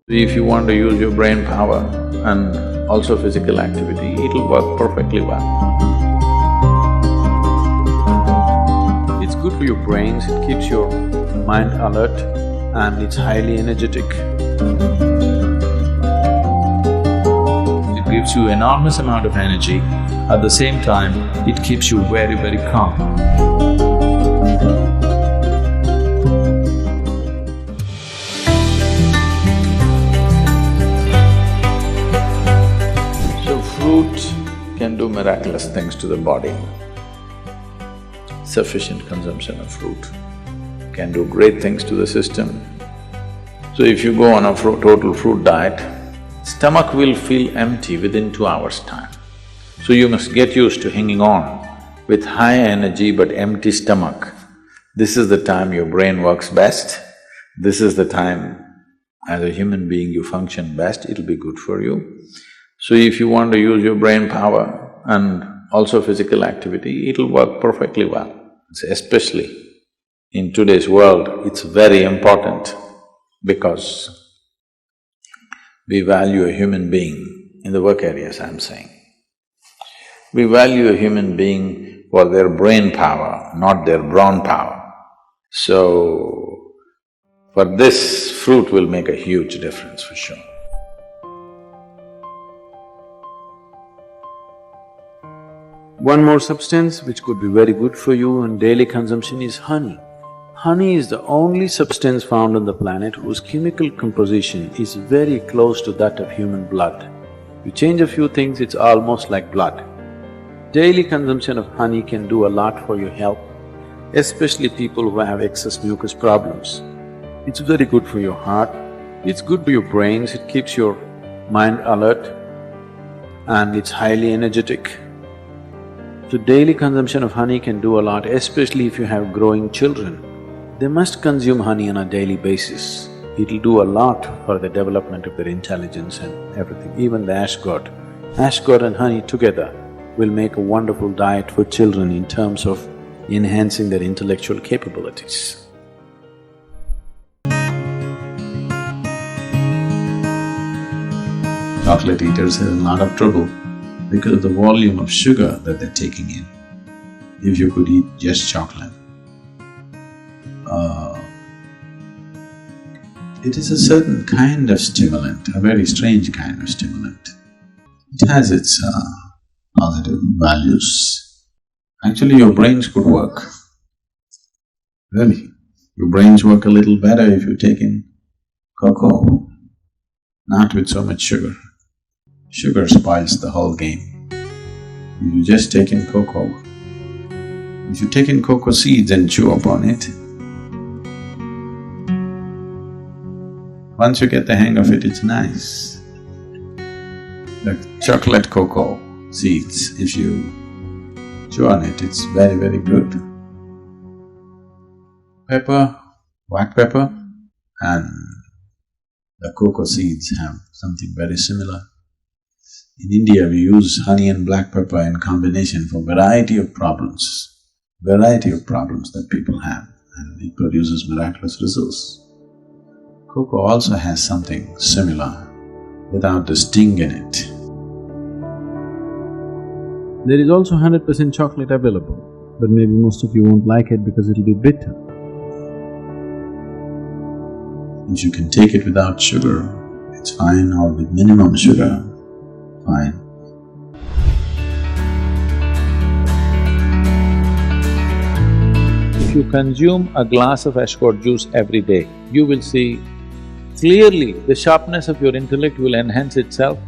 If you want to use your brain power and also physical activity, it'll work perfectly well. It's good for your brains, it keeps your mind alert and it's highly energetic. It gives you enormous amount of energy, at the same time, it keeps you very, very calm. Fruit can do miraculous things to the body. Sufficient consumption of fruit can do great things to the system. So if you go on a total fruit diet, stomach will feel empty within 2 hours' time. So you must get used to hanging on with high energy but empty stomach. This is the time your brain works best. This is the time as a human being you function best, it'll be good for you. So if you want to use your brain power and also physical activity, it'll work perfectly well. Especially in today's world, it's very important because we value a human being, in the work areas I'm saying. We value a human being for their brain power, not their brawn power. So, for this, fruit will make a huge difference for sure. One more substance which could be very good for you in daily consumption is honey. Honey is the only substance found on the planet whose chemical composition is very close to that of human blood. You change a few things, it's almost like blood. Daily consumption of honey can do a lot for your health, especially people who have excess mucus problems. It's very good for your heart, it's good for your brains, it keeps your mind alert and it's highly energetic. So daily consumption of honey can do a lot, especially if you have growing children. They must consume honey on a daily basis. It'll do a lot for the development of their intelligence and everything, even the ash god. Ash god and honey together will make a wonderful diet for children in terms of enhancing their intellectual capabilities. Chocolate eaters have a lot of trouble because of the volume of sugar that they're taking in. If you could eat just chocolate, it is a certain kind of stimulant, a very strange kind of stimulant. It has its positive values. Actually, your brains could work, really. Your brains work a little better if you take in cocoa, not with so much sugar. Sugar spoils the whole game. You just take in cocoa. If you take in cocoa seeds and chew upon it, once you get the hang of it, it's nice. The chocolate cocoa seeds, if you chew on it, it's very, very good. Pepper, black pepper and the cocoa seeds have something very similar. In India, we use honey and black pepper in combination for variety of problems that people have, and it produces miraculous results. Cocoa also has something similar without the sting in it. There is also 100% chocolate available, but maybe most of you won't like it because it'll be bitter. If you can take it without sugar, it's fine, or with minimum sugar, fine. If you consume a glass of ashgod juice every day, you will see clearly the sharpness of your intellect will enhance itself.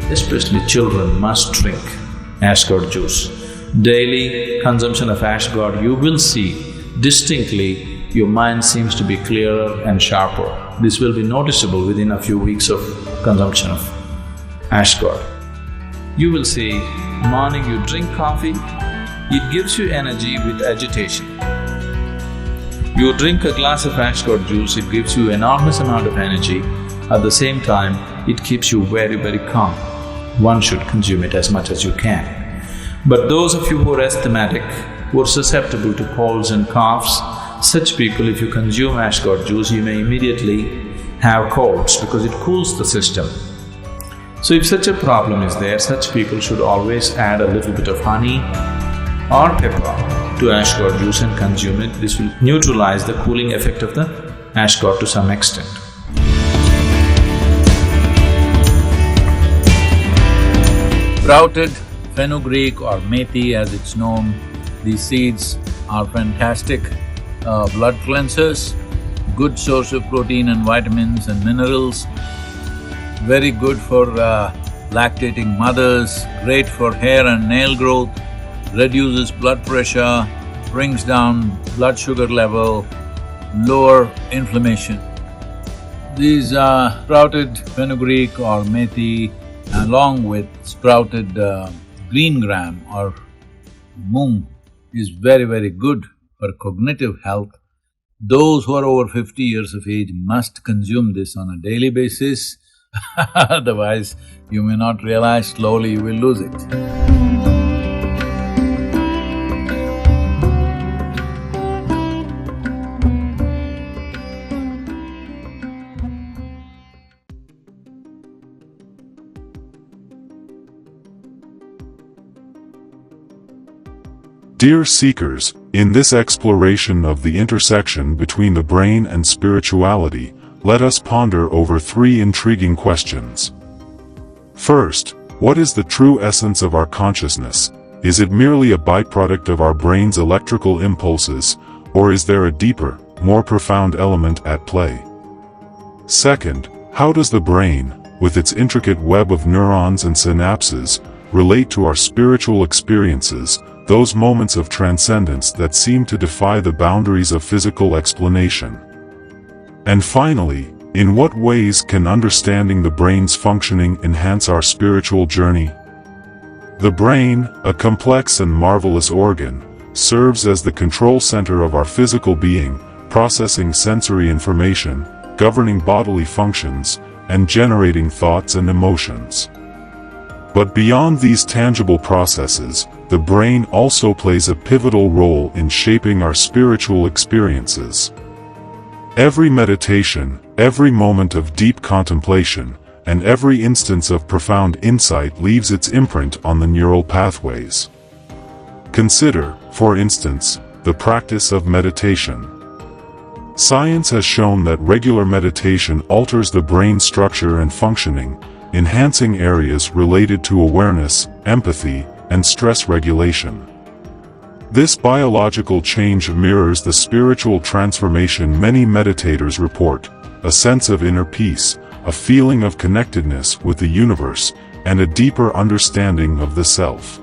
Especially children must drink ashgod juice. Daily consumption of ashgod, you will see distinctly your mind seems to be clearer and sharper. This will be noticeable within a few weeks of consumption of ashgod. You will see, morning you drink coffee, it gives you energy with agitation. You drink a glass of ashgod juice, it gives you enormous amount of energy. At the same time, it keeps you very, very calm. One should consume it as much as you can. But those of you who are asthmatic, who are susceptible to colds and coughs. Such people, if you consume ash god juice, you may immediately have colds because it cools the system. So if such a problem is there, such people should always add a little bit of honey or pepper to ash god juice and consume it. This will neutralize the cooling effect of the ash god to some extent. Sprouted fenugreek or methi as it's known, these seeds are fantastic blood cleansers, good source of protein and vitamins and minerals, very good for lactating mothers, great for hair and nail growth, reduces blood pressure, brings down blood sugar level, lower inflammation. These sprouted fenugreek or methi along with sprouted green gram or mung is very, very good for cognitive health. Those who are over 50 years of age must consume this on a daily basis, otherwise you may not realize, slowly you will lose it. Dear seekers, in this exploration of the intersection between the brain and spirituality, let us ponder over three intriguing questions. First, what is the true essence of our consciousness? Is it merely a byproduct of our brain's electrical impulses, or is there a deeper, more profound element at play? Second, how does the brain, with its intricate web of neurons and synapses, relate to our spiritual experiences, those moments of transcendence that seem to defy the boundaries of physical explanation? And finally, in what ways can understanding the brain's functioning enhance our spiritual journey? The brain, a complex and marvelous organ, serves as the control center of our physical being, processing sensory information, governing bodily functions, and generating thoughts and emotions. But beyond these tangible processes, the brain also plays a pivotal role in shaping our spiritual experiences. Every meditation, every moment of deep contemplation, and every instance of profound insight leaves its imprint on the neural pathways. Consider, for instance, the practice of meditation. Science has shown that regular meditation alters the brain's structure and functioning, enhancing areas related to awareness, empathy, and stress regulation. This biological change mirrors the spiritual transformation many meditators report: a sense of inner peace, a feeling of connectedness with the universe, and a deeper understanding of the self.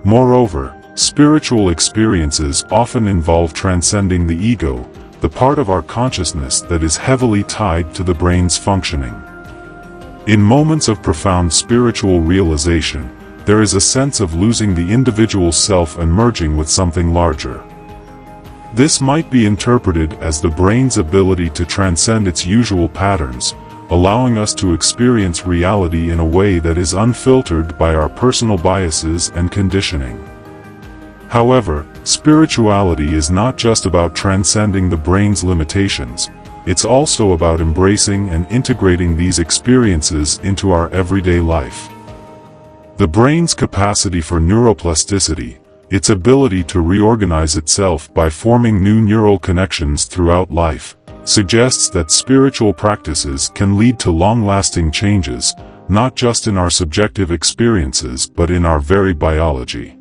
Moreover, spiritual experiences often involve transcending the ego, the part of our consciousness that is heavily tied to the brain's functioning. In moments of profound spiritual realization, there is a sense of losing the individual self and merging with something larger. This might be interpreted as the brain's ability to transcend its usual patterns, allowing us to experience reality in a way that is unfiltered by our personal biases and conditioning. However, spirituality is not just about transcending the brain's limitations, it's also about embracing and integrating these experiences into our everyday life. The brain's capacity for neuroplasticity, its ability to reorganize itself by forming new neural connections throughout life, suggests that spiritual practices can lead to long-lasting changes, not just in our subjective experiences but in our very biology.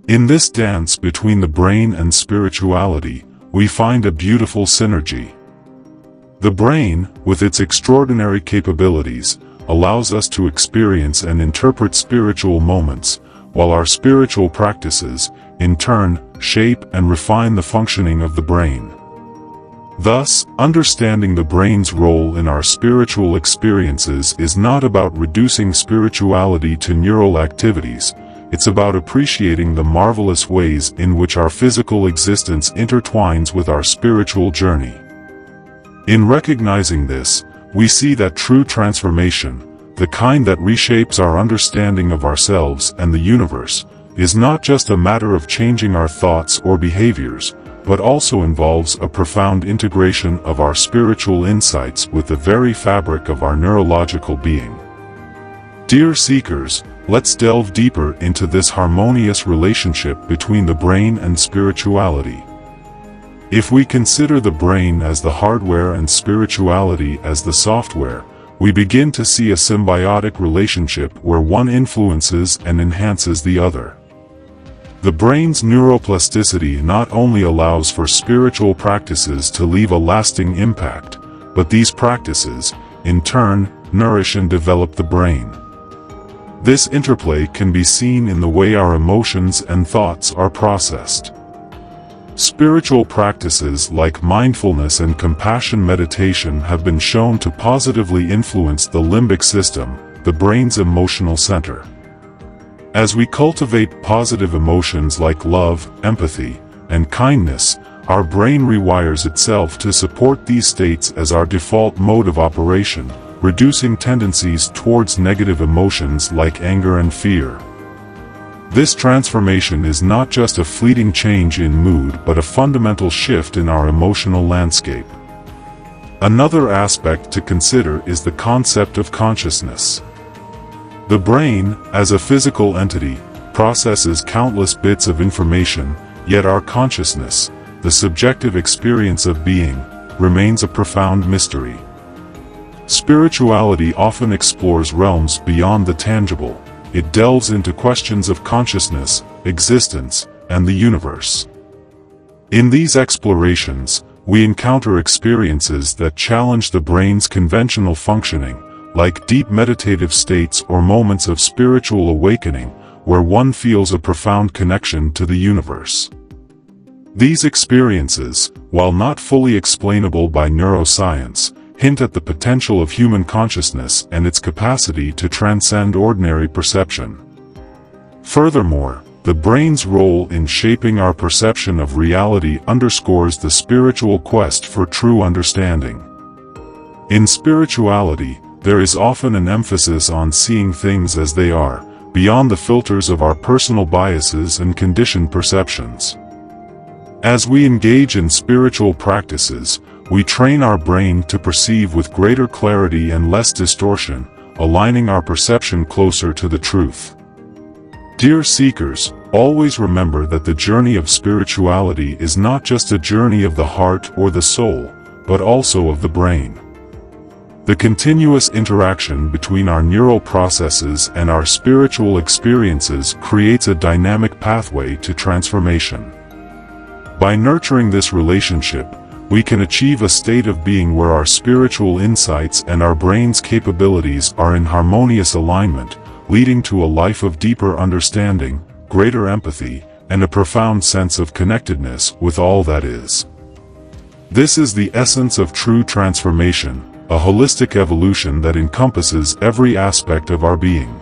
In this dance between the brain and spirituality, we find a beautiful synergy. The brain, with its extraordinary capabilities, allows us to experience and interpret spiritual moments, while our spiritual practices, in turn, shape and refine the functioning of the brain. Thus, understanding the brain's role in our spiritual experiences is not about reducing spirituality to neural activities, it's about appreciating the marvelous ways in which our physical existence intertwines with our spiritual journey. In recognizing this, we see that true transformation, the kind that reshapes our understanding of ourselves and the universe, is not just a matter of changing our thoughts or behaviors, but also involves a profound integration of our spiritual insights with the very fabric of our neurological being. Dear seekers, let's delve deeper into this harmonious relationship between the brain and spirituality. If we consider the brain as the hardware and spirituality as the software, we begin to see a symbiotic relationship where one influences and enhances the other. The brain's neuroplasticity not only allows for spiritual practices to leave a lasting impact, but these practices, in turn, nourish and develop the brain. This interplay can be seen in the way our emotions and thoughts are processed. Spiritual practices like mindfulness and compassion meditation have been shown to positively influence the limbic system, the brain's emotional center. As we cultivate positive emotions like love, empathy, and kindness, our brain rewires itself to support these states as our default mode of operation, reducing tendencies towards negative emotions like anger and fear. This transformation is not just a fleeting change in mood but a fundamental shift in our emotional landscape. Another aspect to consider is the concept of consciousness. The brain, as a physical entity, processes countless bits of information, yet our consciousness, the subjective experience of being, remains a profound mystery. Spirituality often explores realms beyond the tangible. It delves into questions of consciousness, existence, and the universe. In these explorations, we encounter experiences that challenge the brain's conventional functioning, like deep meditative states or moments of spiritual awakening, where one feels a profound connection to the universe. These experiences, while not fully explainable by neuroscience, hint at the potential of human consciousness and its capacity to transcend ordinary perception. Furthermore, the brain's role in shaping our perception of reality underscores the spiritual quest for true understanding. In spirituality, there is often an emphasis on seeing things as they are, beyond the filters of our personal biases and conditioned perceptions. As we engage in spiritual practices, we train our brain to perceive with greater clarity and less distortion, aligning our perception closer to the truth. Dear seekers, always remember that the journey of spirituality is not just a journey of the heart or the soul, but also of the brain. The continuous interaction between our neural processes and our spiritual experiences creates a dynamic pathway to transformation. By nurturing this relationship, we can achieve a state of being where our spiritual insights and our brain's capabilities are in harmonious alignment, leading to a life of deeper understanding, greater empathy, and a profound sense of connectedness with all that is. This is the essence of true transformation, a holistic evolution that encompasses every aspect of our being.